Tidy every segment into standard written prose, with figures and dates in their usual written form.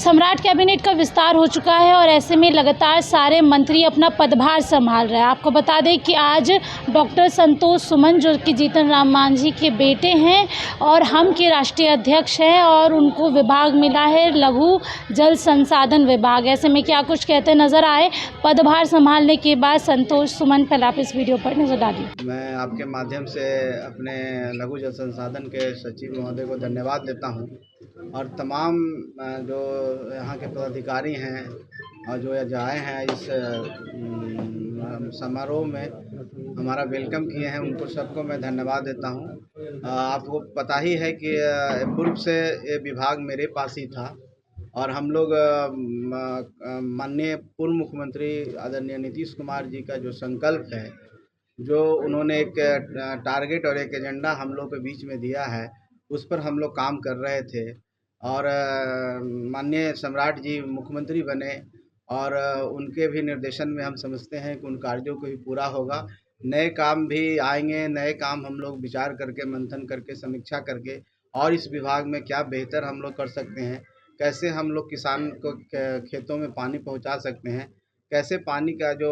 सम्राट कैबिनेट का विस्तार हो चुका है और ऐसे में लगातार सारे मंत्री अपना पदभार संभाल रहे हैं। आपको बता दें कि आज डॉक्टर संतोष सुमन जो कि जीतन राम मांझी के बेटे हैं और हम के राष्ट्रीय अध्यक्ष हैं और उनको विभाग मिला है लघु जल संसाधन विभाग। ऐसे में क्या कुछ कहते नजर आए पदभार संभालने के बाद संतोष सुमन, पहले आप इस वीडियो पर नजर डालिए। मैं आपके माध्यम से अपने लघु जल संसाधन के सचिव महोदय को धन्यवाद देता हूं और तमाम जो यहाँ के पदाधिकारी हैं और जो आए हैं इस समारोह में हमारा वेलकम किए हैं, उनको सबको मैं धन्यवाद देता हूं। आपको पता ही है कि पूर्व से ये विभाग मेरे पास ही था और हम लोग माननीय पूर्व मुख्यमंत्री आदरणीय नीतीश कुमार जी का जो संकल्प है, जो उन्होंने एक टारगेट और एक एजेंडा हम लोग के बीच में दिया है, उस पर हम लोग काम कर रहे थे और माननीय सम्राट जी मुख्यमंत्री बने और उनके भी निर्देशन में हम समझते हैं कि उन कार्यों को भी पूरा होगा। नए काम भी आएंगे, नए काम हम लोग विचार करके, मंथन करके, समीक्षा करके और इस विभाग में क्या बेहतर हम लोग कर सकते हैं, कैसे हम लोग किसान को खेतों में पानी पहुंचा सकते हैं, कैसे पानी का जो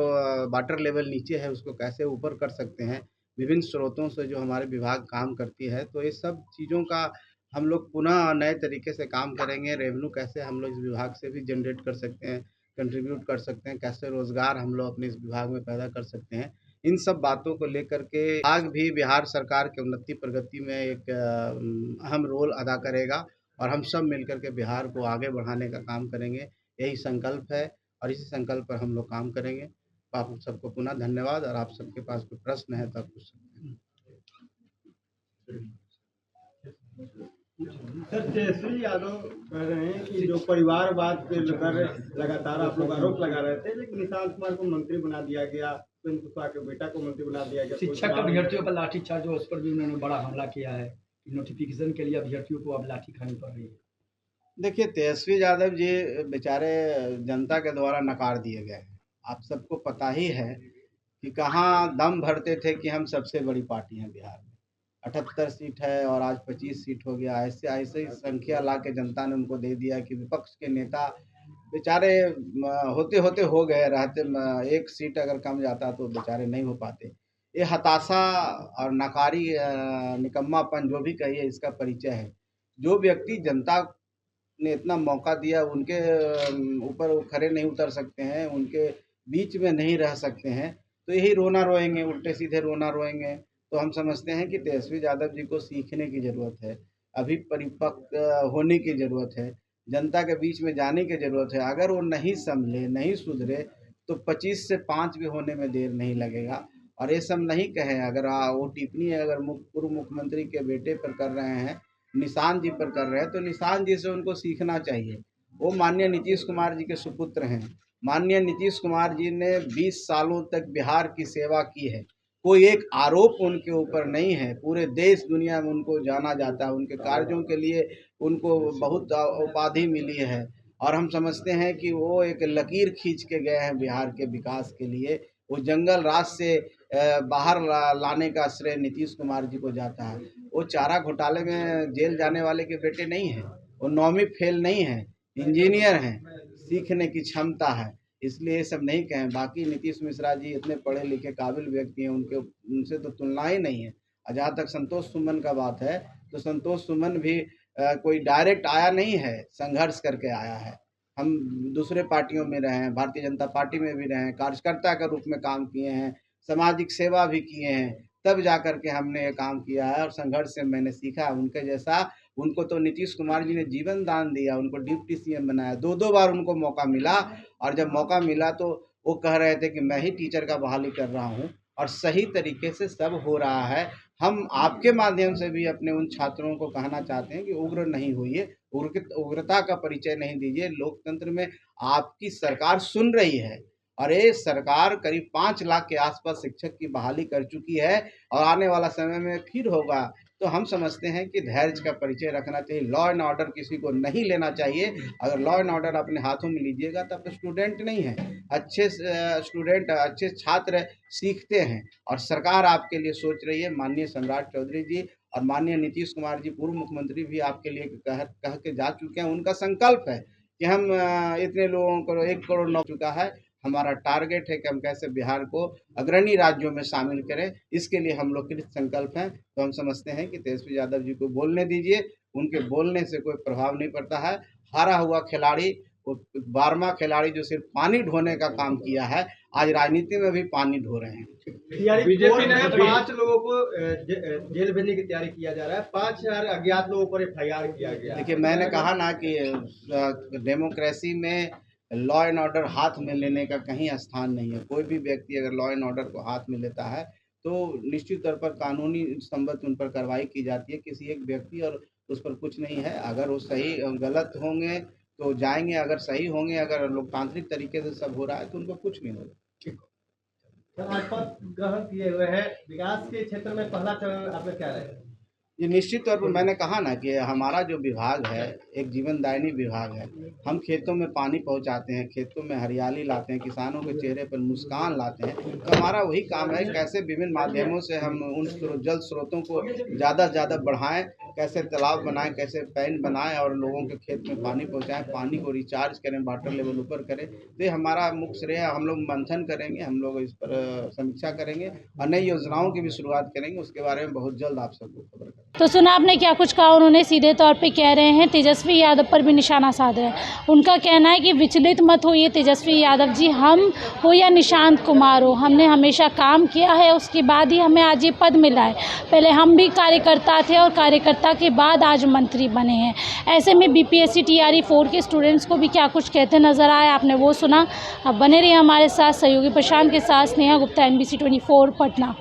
वाटर लेवल नीचे है उसको कैसे ऊपर कर सकते हैं, विभिन्न स्रोतों से जो हमारे विभाग काम करती है, तो ये सब चीज़ों का हम लोग पुनः नए तरीके से काम करेंगे। रेवेन्यू कैसे हम लोग इस विभाग से भी जनरेट कर सकते हैं, कंट्रीब्यूट कर सकते हैं, कैसे रोज़गार हम लोग अपने इस विभाग में पैदा कर सकते हैं, इन सब बातों को लेकर के विभाग भी बिहार सरकार की उन्नति प्रगति में एक अहम रोल अदा करेगा और हम सब मिलकर के बिहार को आगे बढ़ाने का काम करेंगे। यही संकल्प है और इसी संकल्प पर हम लोग काम करेंगे। आप सबको पुनः धन्यवाद और आप सबके पास कोई प्रश्न है तो आप पूछ सकते हैं। सर, तेजस्वी यादव कह रहे हैं कि जो परिवारवाद के लेकर लगातार आप लोग आरोप लगा रहे थे, लेकिन निशांत कुमार को मंत्री बना दिया गया, कुशवाहा के बेटा को मंत्री बना दिया गया। शिक्षक अभ्यर्थियों पर लाठीचार्ज उस पर भी उन्होंने बड़ा हमला किया है। नोटिफिकेशन के लिए अभ्यर्थियों को अब लाठी खानी पड़ रही है। देखिए, तेजस्वी यादव जी बेचारे जनता के द्वारा नकार दिए गए हैं। आप सबको पता ही है कि कहाँ दम भरते थे कि हम सबसे बड़ी पार्टी हैं बिहार में, 78 सीट है और आज 25 सीट हो गया। ऐसे ऐसे ही संख्या ला के जनता ने उनको दे दिया कि विपक्ष के नेता बेचारे होते होते हो गए, रहते एक सीट अगर कम जाता तो बेचारे नहीं हो पाते। ये हताशा और नकारी निकम्मापन जो भी कहिए इसका परिचय है। जो व्यक्ति जनता ने इतना मौका दिया उनके ऊपर वो खड़े नहीं उतर सकते हैं, उनके बीच में नहीं रह सकते हैं, तो यही रोना रोएंगे, उल्टे सीधे रोना रोएंगे। तो हम समझते हैं कि तेजस्वी यादव जी को सीखने की ज़रूरत है, अभी परिपक्व होने की ज़रूरत है, जनता के बीच में जाने की ज़रूरत है। अगर वो नहीं संभले, नहीं सुधरे तो 25 से 5 भी होने में देर नहीं लगेगा। और ये सब नहीं कहें, अगर वो टिप्पणी अगर पूर्व मुख्यमंत्री के बेटे पर कर रहे हैं, निशांत जी पर कर रहे हैं, तो निशांत जी से उनको सीखना चाहिए। वो माननीय नीतीश कुमार जी के सुपुत्र हैं। माननीय नीतीश कुमार जी ने 20 सालों तक बिहार की सेवा की है। कोई एक आरोप उनके ऊपर नहीं है। पूरे देश दुनिया में उनको जाना जाता है, उनके कार्यों के लिए उनको बहुत उपाधि मिली है और हम समझते हैं कि वो एक लकीर खींच के गए हैं बिहार के विकास के लिए। वो जंगल राज से बाहर लाने का श्रेय नीतीश कुमार जी को जाता है। वो चारा घोटाले में जेल जाने वाले के बेटे नहीं हैं, वो 9वीं फेल नहीं हैं, इंजीनियर हैं, सीखने की क्षमता है, इसलिए ये सब नहीं कहें। बाकी नीतीश मिश्रा जी इतने पढ़े लिखे काबिल व्यक्ति हैं, उनसे तो तुलना ही नहीं है। जहाँ तक संतोष सुमन का बात है, तो संतोष सुमन भी कोई डायरेक्ट आया नहीं है, संघर्ष करके आया है। हम दूसरे पार्टियों में रहे हैं, भारतीय जनता पार्टी में भी रहे हैं, कार्यकर्ता के रूप में काम किए हैं, सामाजिक सेवा भी किए हैं, तब जा कर के हमने ये काम किया है और संघर्ष से मैंने सीखा। उनके जैसा, उनको तो नीतीश कुमार जी ने जीवन दान दिया, उनको डिप्टी सीएम बनाया, 2-2 बार उनको मौका मिला और जब मौका मिला तो वो कह रहे थे कि मैं ही टीचर का बहाली कर रहा हूँ और सही तरीके से सब हो रहा है। हम आपके माध्यम से भी अपने उन छात्रों को कहना चाहते हैं कि उग्र नहीं होइए, उग्रता का परिचय नहीं दीजिए। लोकतंत्र में आपकी सरकार सुन रही है और ये सरकार करीब 5 लाख के आसपास शिक्षक की बहाली कर चुकी है और आने वाला समय में फिर होगा। तो हम समझते हैं कि धैर्य का परिचय रखना चाहिए। लॉ एंड ऑर्डर किसी को नहीं लेना चाहिए। अगर लॉ एंड ऑर्डर अपने हाथों में लीजिएगा तब तो स्टूडेंट नहीं है। अच्छे स्टूडेंट, अच्छे छात्र सीखते हैं और सरकार आपके लिए सोच रही है। माननीय सम्राट चौधरी जी और माननीय नीतीश कुमार जी पूर्व मुख्यमंत्री भी आपके लिए कह के जा चुके हैं। उनका संकल्प है कि हम इतने लोगों को 1 करोड़ नौकरी चुका है। हमारा टारगेट है कि हम कैसे बिहार को अग्रणी राज्यों में शामिल करें, इसके लिए हम लोग कृत संकल्प हैं। तो हम समझते हैं कि तेजस्वी यादव जी को बोलने दीजिए, उनके बोलने से कोई प्रभाव नहीं पड़ता है। हारा हुआ खिलाड़ी, वो 12वां खिलाड़ी जो सिर्फ पानी ढोने का काम किया है, आज राजनीति में भी पानी ढो रहे हैं। बीजेपी ने 5 लोगों को जेल भेजने की तैयारी किया जा रहा है। 5000 अज्ञात लोगों पर FIR किया गया। देखिए, मैंने कहा ना कि डेमोक्रेसी में लॉ एंड ऑर्डर हाथ में लेने का कहीं स्थान नहीं है। कोई भी व्यक्ति अगर लॉ एंड ऑर्डर को हाथ में लेता है तो निश्चित तौर पर कानूनी संबद्ध उन पर कार्रवाई की जाती है। किसी एक व्यक्ति और उस पर कुछ नहीं है। अगर वो सही गलत होंगे तो जाएंगे, अगर सही होंगे, अगर लोकतांत्रिक तरीके से सब हो रहा है तो उनको कुछ नहीं होगा। आज पद ग्रहण किए हुए हैं, विकास के क्षेत्र में पहला चरण आपका क्या रहेगा? ये निश्चित तौर पर मैंने कहा ना कि हमारा जो विभाग है एक जीवनदायिनी विभाग है। हम खेतों में पानी पहुंचाते हैं, खेतों में हरियाली लाते हैं, किसानों के चेहरे पर मुस्कान लाते हैं। तो हमारा वही काम है, कैसे विभिन्न माध्यमों से हम उन जल स्रोतों को ज़्यादा से ज़्यादा बढ़ाएं, कैसे तालाब बनाएं, कैसे पैन बनाएं और लोगों के खेत में पानी पहुँचाएँ, पानी को रिचार्ज करें, वाटर लेवल ऊपर करें। तो ये हमारा मुख्य श्रेय है। हम लोग मंथन करेंगे, हम लोग इस पर समीक्षा करेंगे और नई योजनाओं की भी शुरुआत करेंगे। उसके बारे में बहुत जल्द आप सबको खबर करेंगे। तो सुना आपने क्या कुछ कहा। उन्होंने सीधे तौर पे कह रहे हैं तेजस्वी यादव पर भी निशाना साधा है। उनका कहना है कि विचलित मत होइए तेजस्वी यादव जी, हम हो या निशांत कुमार हो, हमने हमेशा काम किया है, उसके बाद ही हमें आज ये पद मिला है। पहले हम भी कार्यकर्ता थे और कार्यकर्ता के बाद आज मंत्री बने हैं। ऐसे में BPSC TRE 4 के स्टूडेंट्स को भी क्या कुछ कहते नजर आए, आपने वो सुना। अब बने रहिए हमारे साथ। सहयोगी प्रशांत के साथ स्नेहा गुप्ता, NBC 24 पटना।